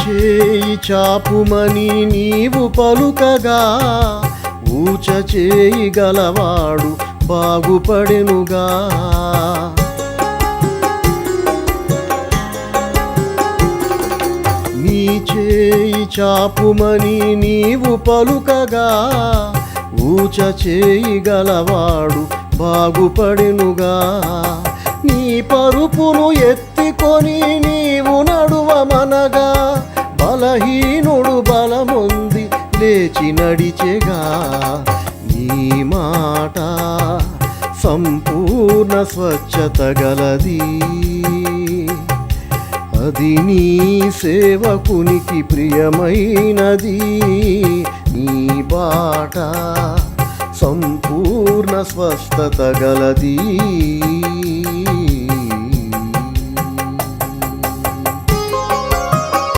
చేయి చాపుమని నీవు పలుకగా ఊచ చేయి గలవాడు బాగుపడెనుగా. నీ చేయి చాపుమని నీవు పలుకగా ఊచ చేయి గలవాడు బాగుపడెనుగా. నీ పరుపును ఎత్తికొని నీవు నడువమనగా బలహీనుడు బలమొంది లేచి నడిచెగా. నీ మాట సంపూర్ణ స్వచ్ఛత గలది, అది నీ సేవకునికి ప్రియమైనది. నీ బాట సంపూర్ణ స్వస్థత గలది.